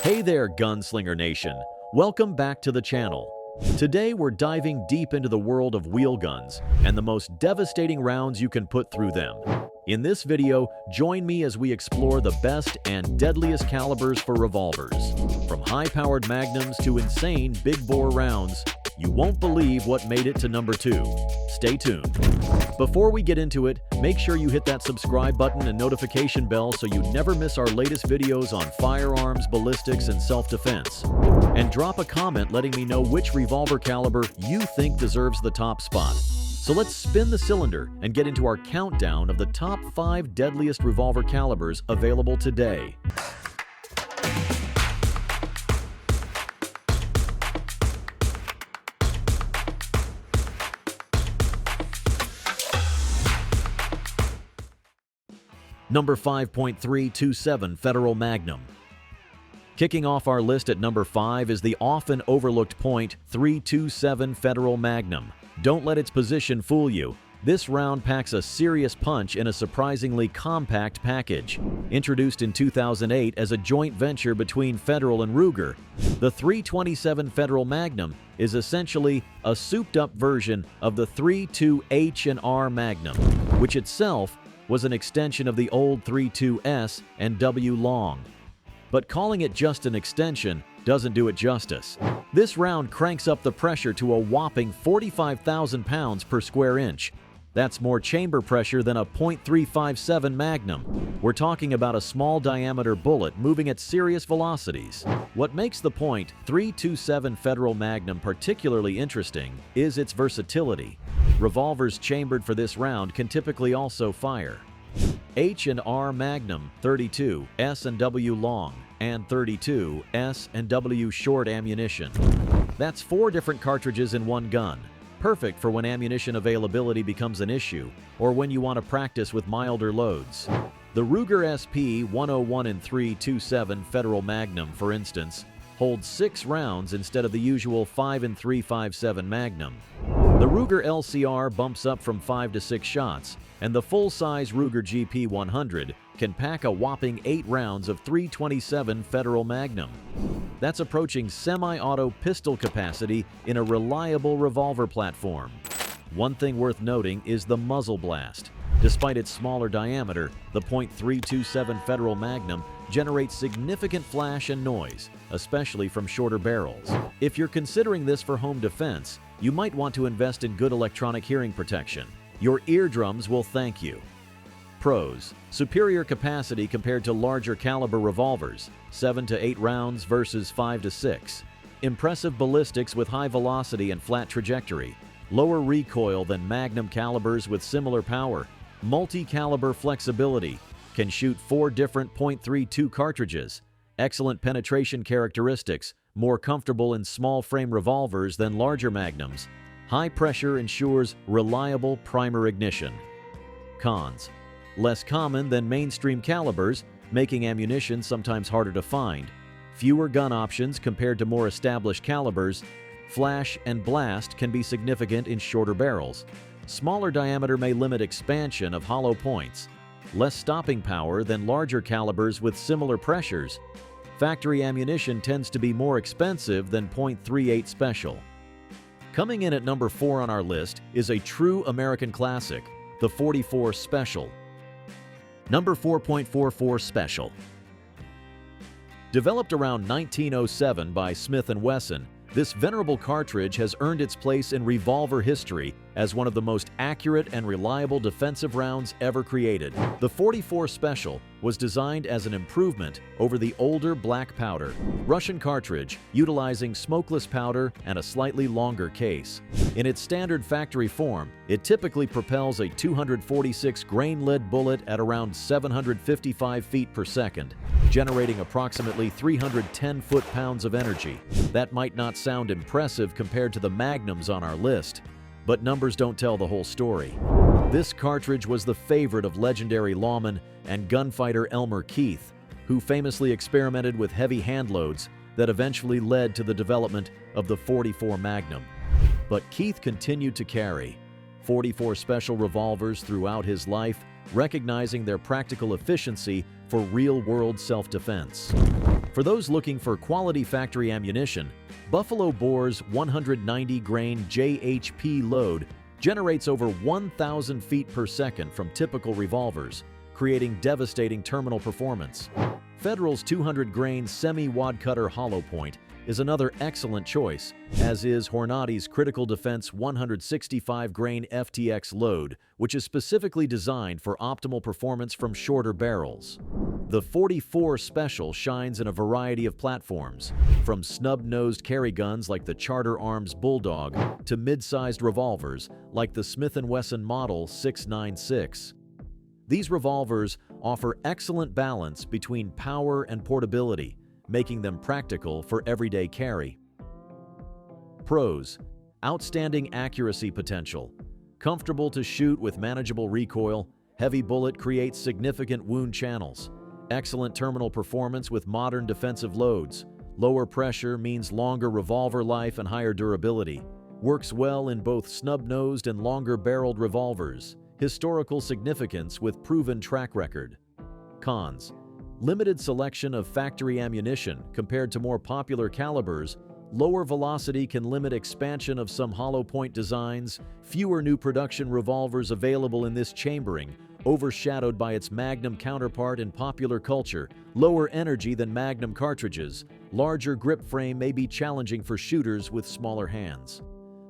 Hey there, Gunslinger Nation! Welcome back to the channel. Today we're diving deep into the world of wheel guns and the most devastating rounds you can put through them. In this video, join me as we explore the best and deadliest calibers for revolvers. From high-powered magnums to insane big-bore rounds, you won't believe what made it to number 2. Stay tuned. Before we get into it, make sure you hit that subscribe button and notification bell so you never miss our latest videos on firearms, ballistics, and self-defense. And drop a comment letting me know which revolver caliber you think deserves the top spot. So let's spin the cylinder and get into our countdown of the top 5 deadliest revolver calibers available today. Number 5.327 Federal Magnum. Kicking off our list at number 5 is the often overlooked .327 Federal Magnum. Don't let its position fool you. This round packs a serious punch in a surprisingly compact package. Introduced in 2008 as a joint venture between Federal and Ruger, the .327 Federal Magnum is essentially a souped-up version of the .32 H&R Magnum, which itself was an extension of the old .32 S and W long. But calling it just an extension doesn't do it justice. This round cranks up the pressure to a whopping 45,000 pounds per square inch. That's more chamber pressure than a .357 Magnum. We're talking about a small diameter bullet moving at serious velocities. What makes the .327 Federal Magnum particularly interesting is its versatility. Revolvers chambered for this round can typically also fire H&R Magnum 32 S and W long and 32 S and W short ammunition. That's 4 different cartridges in one gun, perfect for when ammunition availability becomes an issue or when you want to practice with milder loads. The Ruger SP 101 and .327 Federal Magnum, for instance, holds 6 rounds instead of the usual 5 and .357 Magnum. The Ruger LCR bumps up from 5 to 6 shots, and the full-size Ruger GP 100 can pack a whopping 8 rounds of .327 Federal Magnum. That's approaching semi-auto pistol capacity in a reliable revolver platform. One thing worth noting is the muzzle blast. Despite its smaller diameter, the .327 Federal Magnum generates significant flash and noise, especially from shorter barrels. If you're considering this for home defense, you might want to invest in good electronic hearing protection. Your eardrums will thank you. Pros: superior capacity compared to larger caliber revolvers, 7 to 8 rounds versus 5 to 6. Impressive ballistics with high velocity and flat trajectory. Lower recoil than Magnum calibers with similar power. Multi-caliber flexibility. Can shoot 4 different .32 cartridges. Excellent penetration characteristics. More comfortable in small frame revolvers than larger magnums. High pressure ensures reliable primer ignition. Cons: less common than mainstream calibers, making ammunition sometimes harder to find. Fewer gun options compared to more established calibers. Flash and blast can be significant in shorter barrels. Smaller diameter may limit expansion of hollow points. Less stopping power than larger calibers with similar pressures. Factory ammunition tends to be more expensive than .38 Special. Coming in at number 4 on our list is a true American classic, the .44 Special. Number 4.44 Special. Developed around 1907 by Smith & Wesson, this venerable cartridge has earned its place in revolver history as one of the most accurate and reliable defensive rounds ever created. The .44 Special was designed as an improvement over the older black powder Russian cartridge, utilizing smokeless powder and a slightly longer case. In its standard factory form, it typically propels a 246 grain lead bullet at around 755 feet per second, generating approximately 310 foot-pounds of energy. That might not sound impressive compared to the Magnums on our list, but numbers don't tell the whole story. This cartridge was the favorite of legendary lawman and gunfighter Elmer Keith, who famously experimented with heavy hand loads that eventually led to the development of the .44 Magnum. But Keith continued to carry .44 Special revolvers throughout his life, recognizing their practical efficiency for real-world self-defense. For those looking for quality factory ammunition, Buffalo Bore's 190-grain JHP load generates over 1,000 feet per second from typical revolvers, creating devastating terminal performance. Federal's 200-grain semi-wad cutter hollow point is another excellent choice, as is Hornady's Critical Defense 165-grain FTX load, which is specifically designed for optimal performance from shorter barrels. The 44 Special shines in a variety of platforms, from snub-nosed carry guns like the Charter Arms Bulldog to mid-sized revolvers like the Smith & Wesson Model 696. These revolvers offer excellent balance between power and portability, making them practical for everyday carry. Pros: outstanding accuracy potential, comfortable to shoot with manageable recoil, heavy bullet creates significant wound channels, excellent terminal performance with modern defensive loads, lower pressure means longer revolver life and higher durability, works well in both snub-nosed and longer-barreled revolvers, historical significance with proven track record. Cons: limited selection of factory ammunition compared to more popular calibers, lower velocity can limit expansion of some hollow point designs, fewer new production revolvers available in this chambering, overshadowed by its Magnum counterpart in popular culture, lower energy than Magnum cartridges, larger grip frame may be challenging for shooters with smaller hands.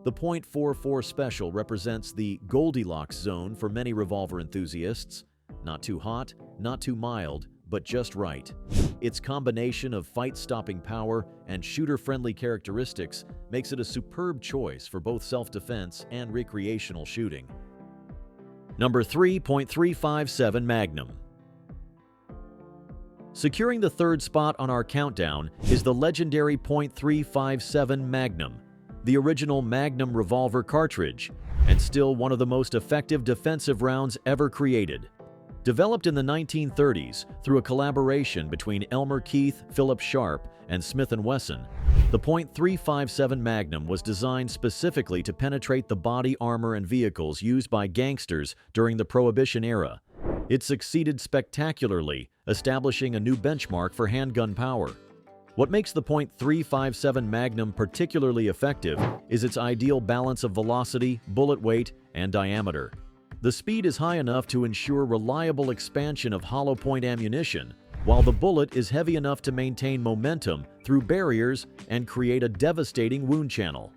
The .44 Special represents the Goldilocks zone for many revolver enthusiasts. Not too hot, not too mild, but just right. Its combination of fight-stopping power and shooter-friendly characteristics makes it a superb choice for both self-defense and recreational shooting. Number 3. .357 Magnum. Securing the third spot on our countdown is the legendary .357 Magnum, the original Magnum revolver cartridge, and still one of the most effective defensive rounds ever created. Developed in the 1930s through a collaboration between Elmer Keith, Philip Sharp, and Smith & Wesson, the .357 Magnum was designed specifically to penetrate the body armor and vehicles used by gangsters during the Prohibition era. It succeeded spectacularly, establishing a new benchmark for handgun power. What makes the .357 Magnum particularly effective is its ideal balance of velocity, bullet weight, and diameter. The speed is high enough to ensure reliable expansion of hollow point ammunition, while the bullet is heavy enough to maintain momentum through barriers and create a devastating wound channel.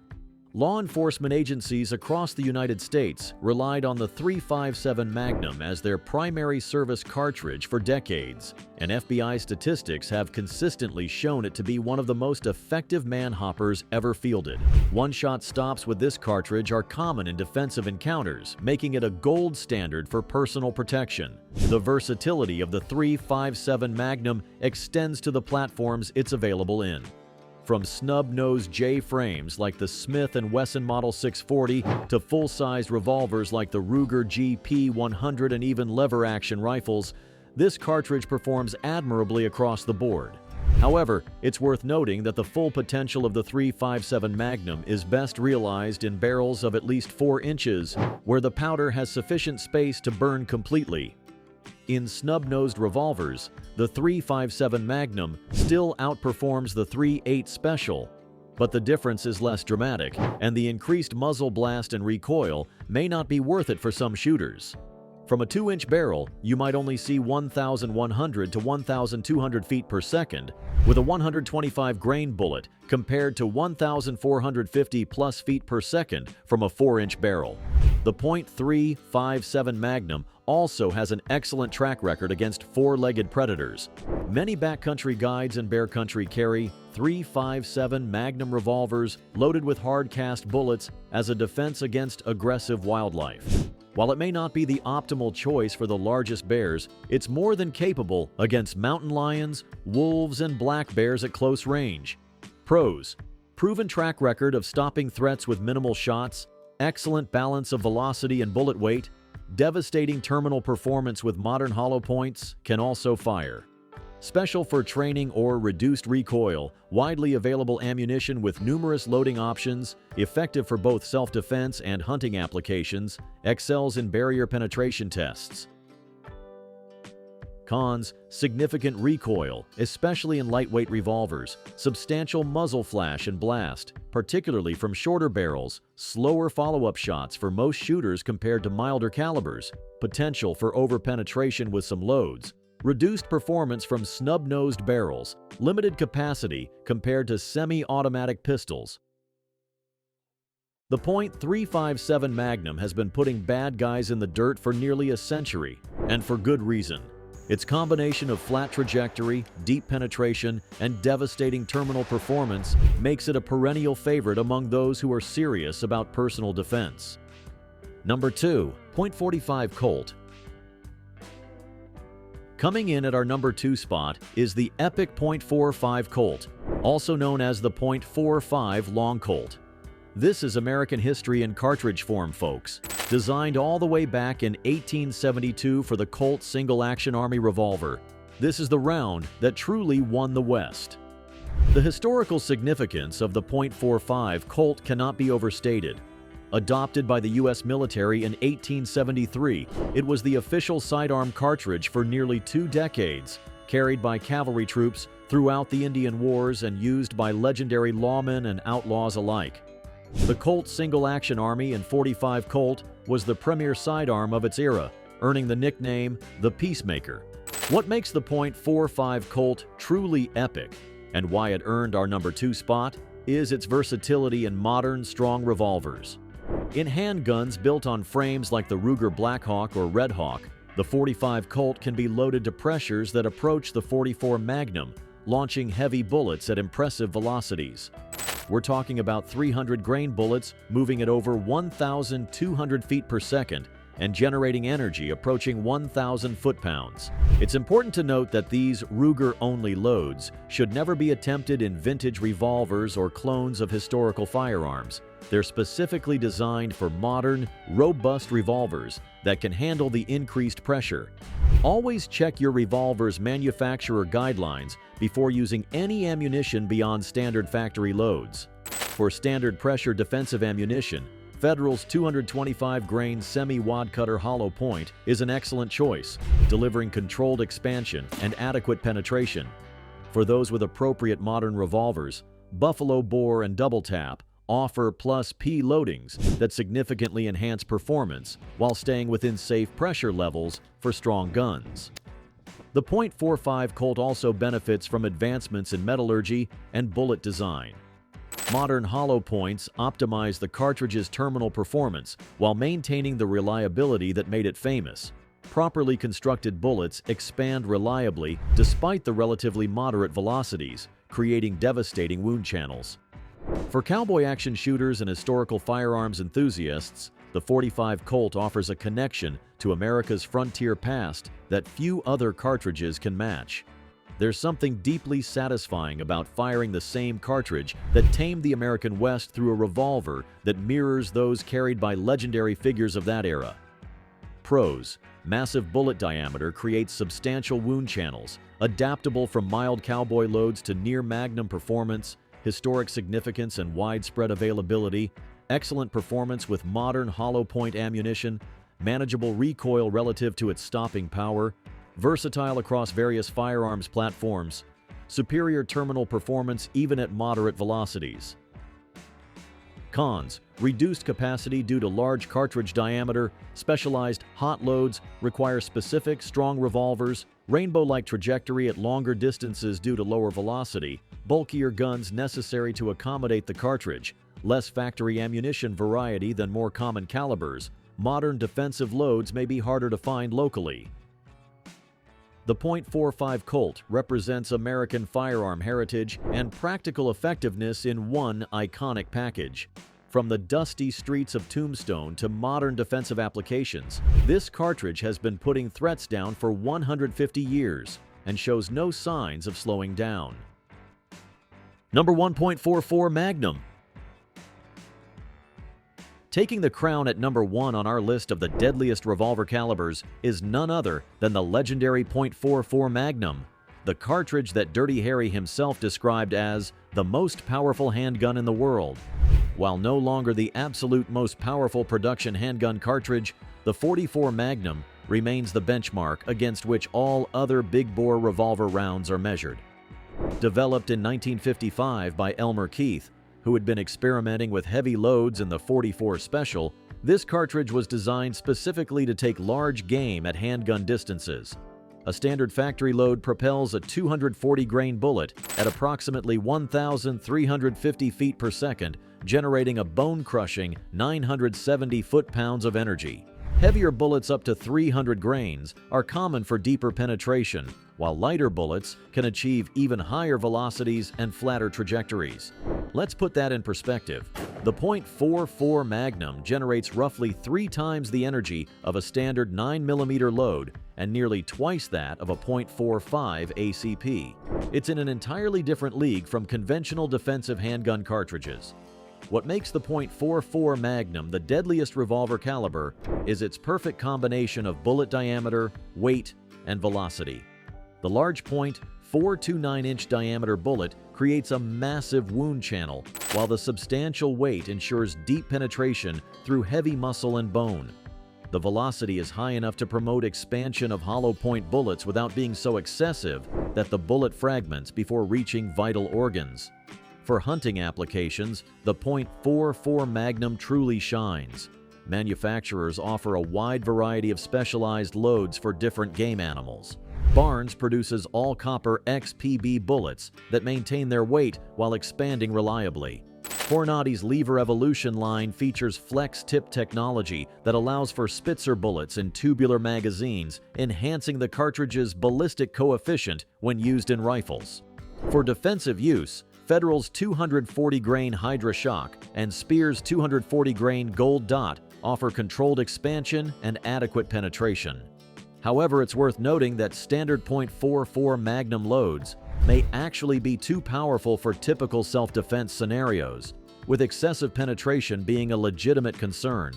Law enforcement agencies across the United States relied on the .357 Magnum as their primary service cartridge for decades, and FBI statistics have consistently shown it to be one of the most effective manhoppers ever fielded. One-shot stops with this cartridge are common in defensive encounters, making it a gold standard for personal protection. The versatility of the .357 Magnum extends to the platforms it's available in. From snub-nosed J-frames like the Smith & Wesson Model 640 to full-sized revolvers like the Ruger GP100 and even lever-action rifles, this cartridge performs admirably across the board. However, it's worth noting that the full potential of the .357 Magnum is best realized in barrels of at least 4 inches, where the powder has sufficient space to burn completely. In snub-nosed revolvers, the .357 Magnum still outperforms the .38 Special, but the difference is less dramatic, and the increased muzzle blast and recoil may not be worth it for some shooters. From a 2-inch barrel, you might only see 1,100 to 1,200 feet per second with a 125-grain bullet compared to 1,450 plus feet per second from a 4-inch barrel. The .357 Magnum also has an excellent track record against four-legged predators. Many backcountry guides and bear country carry .357 Magnum revolvers loaded with hard-cast bullets as a defense against aggressive wildlife. While it may not be the optimal choice for the largest bears, it's more than capable against mountain lions, wolves, and black bears at close range. Pros: proven track record of stopping threats with minimal shots, excellent balance of velocity and bullet weight, devastating terminal performance with modern hollow points, can also fire. Special for training or reduced recoil, widely available ammunition with numerous loading options, effective for both self-defense and hunting applications, excels in barrier penetration tests. Cons: significant recoil, especially in lightweight revolvers, substantial muzzle flash and blast, particularly from shorter barrels, slower follow-up shots for most shooters compared to milder calibers, potential for overpenetration with some loads, reduced performance from snub-nosed barrels, limited capacity compared to semi-automatic pistols. The .357 Magnum has been putting bad guys in the dirt for nearly a century, and for good reason. Its combination of flat trajectory, deep penetration, and devastating terminal performance makes it a perennial favorite among those who are serious about personal defense. Number 2. .45 Colt. Coming in at our number 2 spot is the epic .45 Colt, also known as the .45 Long Colt. This is American history in cartridge form, folks. Designed all the way back in 1872 for the Colt single-action Army revolver, this is the round that truly won the West. The historical significance of the .45 Colt cannot be overstated. Adopted by the U.S. military in 1873, it was the official sidearm cartridge for nearly 2 decades, carried by cavalry troops throughout the Indian Wars and used by legendary lawmen and outlaws alike. The Colt single-action Army and .45 Colt was the premier sidearm of its era, earning the nickname the Peacemaker. What makes the .45 Colt truly epic, and why it earned our number 2 spot, is its versatility in modern, strong revolvers. In handguns built on frames like the Ruger Blackhawk or Red Hawk, the .45 Colt can be loaded to pressures that approach the .44 Magnum, launching heavy bullets at impressive velocities. We're talking about 300-grain bullets moving at over 1,200 feet per second and generating energy approaching 1,000 foot-pounds. It's important to note that these Ruger-only loads should never be attempted in vintage revolvers or clones of historical firearms. They're specifically designed for modern, robust revolvers that can handle the increased pressure. Always check your revolver's manufacturer guidelines before using any ammunition beyond standard factory loads. For standard pressure defensive ammunition, Federal's 225-grain semi-wad cutter hollow point is an excellent choice, delivering controlled expansion and adequate penetration. For those with appropriate modern revolvers, Buffalo Bore and Double Tap offer +P loadings that significantly enhance performance while staying within safe pressure levels for strong guns. The .45 Colt also benefits from advancements in metallurgy and bullet design. Modern hollow points optimize the cartridge's terminal performance while maintaining the reliability that made it famous. Properly constructed bullets expand reliably despite the relatively moderate velocities, creating devastating wound channels. For cowboy action shooters and historical firearms enthusiasts, the .45 Colt offers a connection to America's frontier past that few other cartridges can match. There's something deeply satisfying about firing the same cartridge that tamed the American West through a revolver that mirrors those carried by legendary figures of that era. Pros: massive bullet diameter creates substantial wound channels, adaptable from mild cowboy loads to near magnum performance, historic significance and widespread availability, excellent performance with modern hollow point ammunition, manageable recoil relative to its stopping power, versatile across various firearms platforms, superior terminal performance even at moderate velocities. Cons: reduced capacity due to large cartridge diameter, specialized hot loads require specific, strong revolvers, rainbow-like trajectory at longer distances due to lower velocity, bulkier guns necessary to accommodate the cartridge, less factory ammunition variety than more common calibers, modern defensive loads may be harder to find locally. The .45 Colt represents American firearm heritage and practical effectiveness in one iconic package. From the dusty streets of Tombstone to modern defensive applications, this cartridge has been putting threats down for 150 years and shows no signs of slowing down. Number 1. .44 Magnum. Taking the crown at number 1 on our list of the deadliest revolver calibers is none other than the legendary .44 Magnum, the cartridge that Dirty Harry himself described as the most powerful handgun in the world. While no longer the absolute most powerful production handgun cartridge, the .44 Magnum remains the benchmark against which all other big-bore revolver rounds are measured. Developed in 1955 by Elmer Keith, who had been experimenting with heavy loads in the .44 Special, this cartridge was designed specifically to take large game at handgun distances. A standard factory load propels a 240-grain bullet at approximately 1,350 feet per second, generating a bone-crushing 970 foot-pounds of energy. Heavier bullets up to 300 grains are common for deeper penetration, while lighter bullets can achieve even higher velocities and flatter trajectories. Let's put that in perspective. The .44 Magnum generates roughly 3 times the energy of a standard 9mm load and nearly twice that of a .45 ACP. It's in an entirely different league from conventional defensive handgun cartridges. What makes the .44 Magnum the deadliest revolver caliber is its perfect combination of bullet diameter, weight, and velocity. The large .429-inch diameter bullet creates a massive wound channel, while the substantial weight ensures deep penetration through heavy muscle and bone. The velocity is high enough to promote expansion of hollow point bullets without being so excessive that the bullet fragments before reaching vital organs. For hunting applications, the .44 Magnum truly shines. Manufacturers offer a wide variety of specialized loads for different game animals. Barnes produces all-copper XPB bullets that maintain their weight while expanding reliably. Hornady's Lever Evolution line features flex-tip technology that allows for Spitzer bullets in tubular magazines, enhancing the cartridge's ballistic coefficient when used in rifles. For defensive use, Federal's 240-grain Hydra Shock and Speer's 240-grain Gold Dot offer controlled expansion and adequate penetration. However, it's worth noting that standard .44 Magnum loads may actually be too powerful for typical self-defense scenarios, with excessive penetration being a legitimate concern.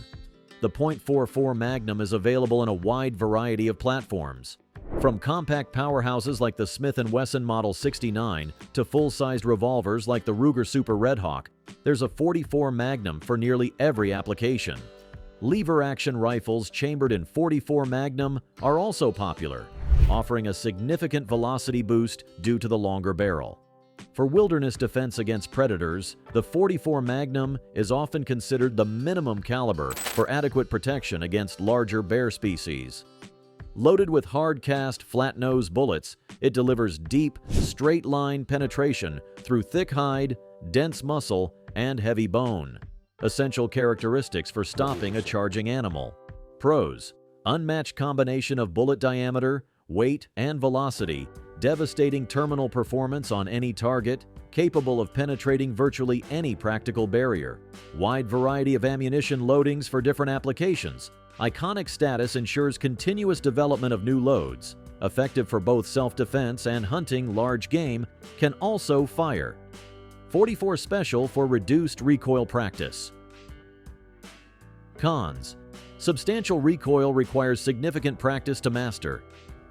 The .44 Magnum is available in a wide variety of platforms. From compact powerhouses like the Smith & Wesson Model 69 to full-sized revolvers like the Ruger Super Redhawk, there's a .44 Magnum for nearly every application. Lever-action rifles chambered in .44 Magnum are also popular, offering a significant velocity boost due to the longer barrel. For wilderness defense against predators, the .44 Magnum is often considered the minimum caliber for adequate protection against larger bear species. Loaded with hard-cast, flat-nose bullets, it delivers deep, straight-line penetration through thick hide, dense muscle, and heavy bone. Essential characteristics for stopping a charging animal. Pros: unmatched combination of bullet diameter, weight, and velocity, devastating terminal performance on any target, capable of penetrating virtually any practical barrier, wide variety of ammunition loadings for different applications. Iconic status ensures continuous development of new loads, effective for both self-defense and hunting large game, can also fire. .44 Special for reduced recoil practice. Cons: substantial recoil requires significant practice to master.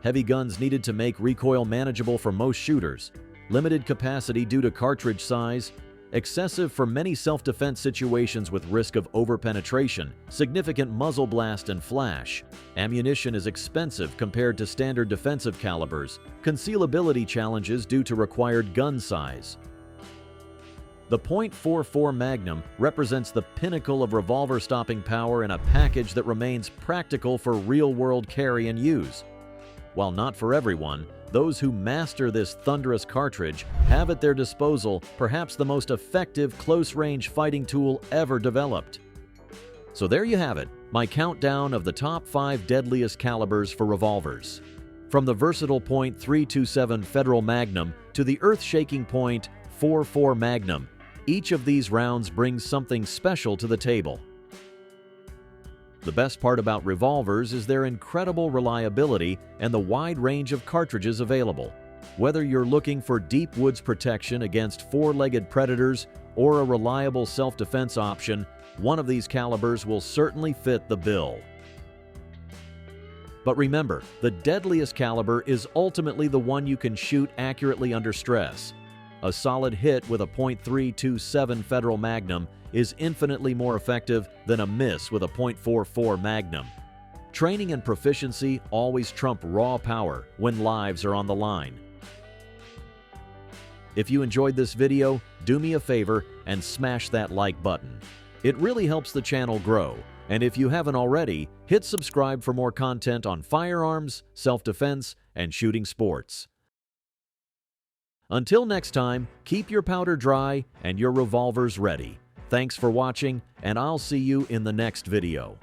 Heavy guns needed to make recoil manageable for most shooters. Limited capacity due to cartridge size. Excessive for many self-defense situations with risk of over-penetration, significant muzzle blast and flash. Ammunition is expensive compared to standard defensive calibers. Concealability challenges due to required gun size. The .44 Magnum represents the pinnacle of revolver stopping power in a package that remains practical for real-world carry and use. While not for everyone, those who master this thunderous cartridge have at their disposal perhaps the most effective close-range fighting tool ever developed. So there you have it, my countdown of the top 5 deadliest calibers for revolvers. From the versatile .327 Federal Magnum to the earth-shaking .44 Magnum, each of these rounds brings something special to the table. The best part about revolvers is their incredible reliability and the wide range of cartridges available. Whether you're looking for deep woods protection against four-legged predators or a reliable self-defense option, one of these calibers will certainly fit the bill. But remember, the deadliest caliber is ultimately the one you can shoot accurately under stress. A solid hit with a .327 Federal Magnum is infinitely more effective than a miss with a .44 Magnum. Training and proficiency always trump raw power when lives are on the line. If you enjoyed this video, do me a favor and smash that like button. It really helps the channel grow. And if you haven't already, hit subscribe for more content on firearms, self-defense, and shooting sports. Until next time, keep your powder dry and your revolvers ready. Thanks for watching, and I'll see you in the next video.